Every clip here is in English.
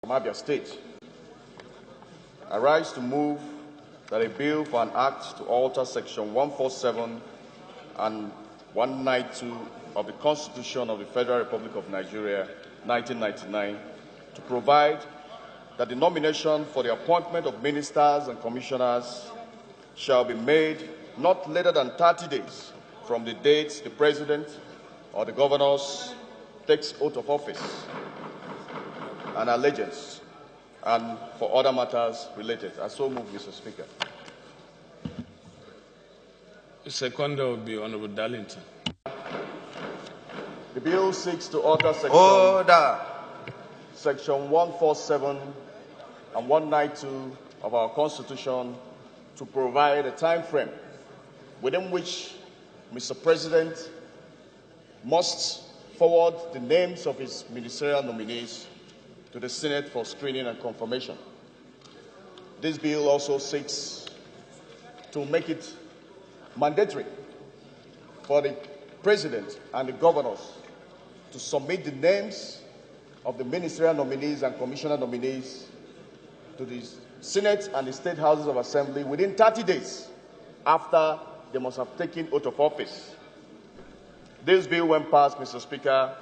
from Abia State, I rise to move that a bill for an act to alter Section 147 and 192 of the Constitution of the Federal Republic of Nigeria, 1999, to provide that the nomination for the appointment of ministers and commissioners shall be made not later than 30 days from the date the President or the governors takes oath of office and allegiance, and for other matters related. I so move, Mr. Speaker. The second will be Honorable Darlington. The bill seeks to alter Section 147 and 192 of our Constitution to provide a time frame within which Mr. President must forward the names of his ministerial nominees to the Senate for screening and confirmation. This bill also seeks to make it mandatory for the President and the governors to submit the names of the ministerial nominees and commissioner nominees to the Senate and the State Houses of Assembly within 30 days after they must have taken oath of office. This bill, when passed, Mr. Speaker,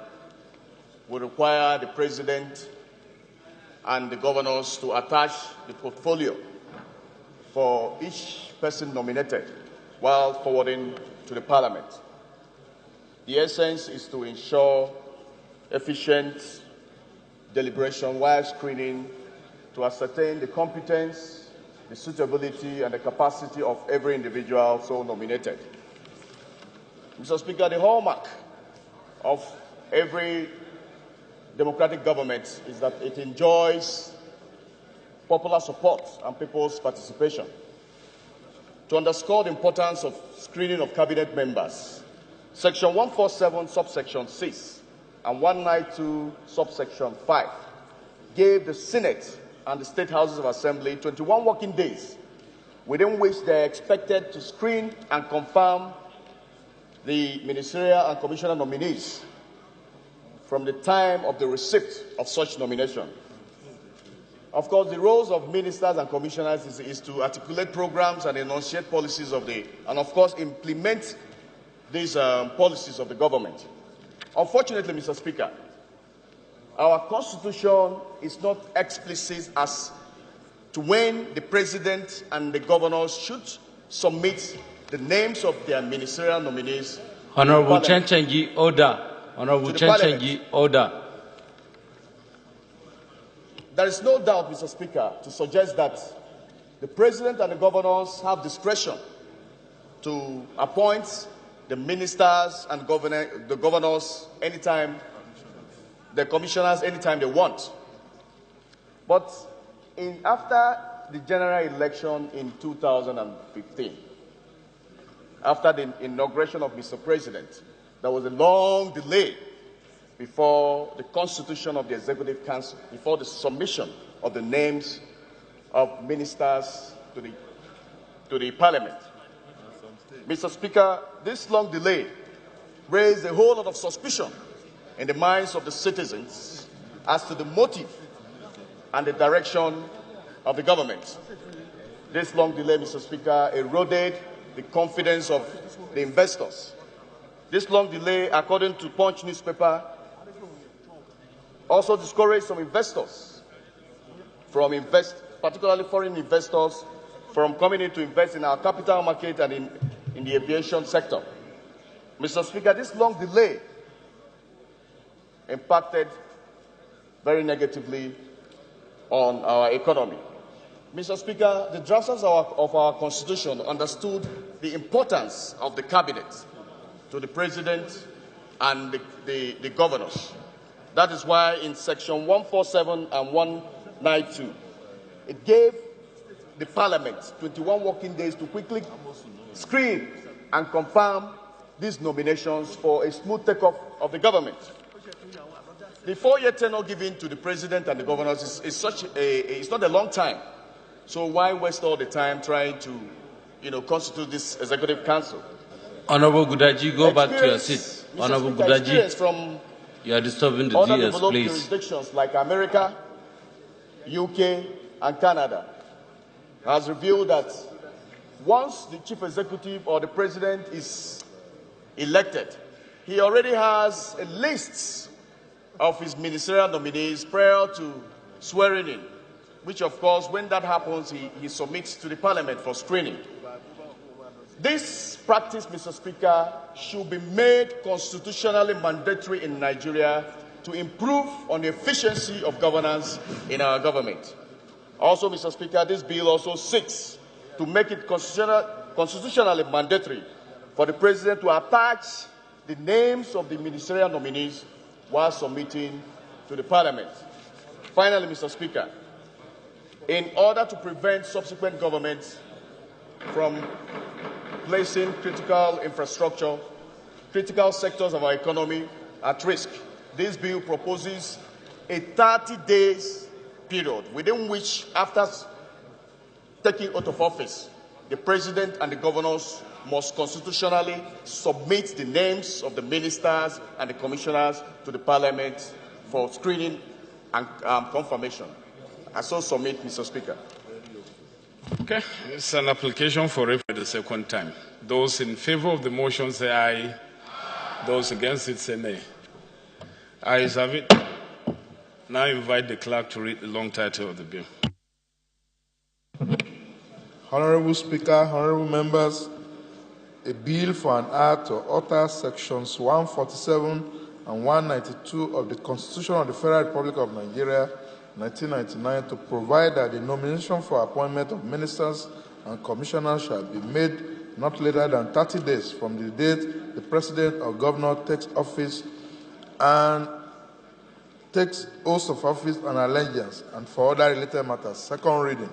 will require the President and the governors to attach the portfolio for each person nominated while forwarding to the Parliament. The essence is to ensure efficient deliberation while screening to ascertain the competence, the suitability, and the capacity of every individual so nominated. Mr. Speaker, the hallmark of every democratic government is that it enjoys popular support and people's participation. To underscore the importance of screening of cabinet members, Section 147, subsection 6, and 192, subsection 5, gave the Senate and the State Houses of Assembly 21 working days within which they are expected to screen and confirm the ministerial and commissioner nominees from the time of the receipt of such nomination. Of course, the roles of ministers and commissioners is to articulate programs and enunciate policies and of course implement these policies of the government. Unfortunately, Mr. Speaker, our Constitution is not explicit as to when the President and the governors should submit the names of their ministerial nominees. Honorable Chenchengi, order. Honorable Chenchengi, order. There is no doubt, Mr. Speaker, to suggest that the President and the governors have discretion to appoint the ministers and the governors anytime, the commissioners anytime they want. But after the general election in 2015, after the inauguration of Mr. President, there was a long delay before the constitution of the Executive Council, before the submission of the names of ministers to the Parliament. Mr. Speaker, this long delay raised a whole lot of suspicion in the minds of the citizens as to the motive and the direction of the government. This long delay, Mr. Speaker, eroded the confidence of the investors. This long delay, according to Punch newspaper, also discouraged some investors from particularly foreign investors, from coming in to invest in our capital market and in the aviation sector. Mr. Speaker, this long delay impacted very negatively on our economy. Mr. Speaker, the drafters of our Constitution understood the importance of the Cabinet to the President and the governors. That is why in Section 147 and 192, it gave the Parliament 21 working days to quickly screen and confirm these nominations for a smooth takeoff of the government. The 4-year tenure given to the President and the governors is not a long time. So why waste all the time trying to, constitute this Executive Council? Honorable Gudaji, go back to your seat. Honorable Gudaji, you are disturbing the DS, please. Jurisdictions like America, UK, and Canada, has revealed that once the chief executive or the president is elected, he already has a list of his ministerial nominees prior to swearing in, which, of course, when that happens, he submits to the parliament for screening. This practice, Mr. Speaker, should be made constitutionally mandatory in Nigeria to improve on the efficiency of governance in our government. Also, Mr. Speaker, this bill also seeks to make it constitutionally mandatory for the President to attach the names of the ministerial nominees while submitting to the Parliament. Finally, Mr. Speaker, in order to prevent subsequent governments from placing critical infrastructure, critical sectors of our economy at risk, this bill proposes a 30-day period within which, after taking oath of office, the President and the governors must constitutionally submit the names of the ministers and the commissioners to the Parliament for screening and confirmation. I so submit, Mr. Speaker. Okay, it's an application for referendum the second time. Those in favor of the motion say aye. Those against it say nay. Ayes have it. Now I invite the clerk to read the long title of the bill. Honorable Speaker, honorable members, a bill for an act to alter sections 147 and 192 of the Constitution of the Federal Republic of Nigeria, 1999, to provide that the nomination for appointment of ministers and commissioners shall be made not later than 30 days from the date the President or Governor takes office and takes oath of office and allegiance, and for other related matters. Second reading.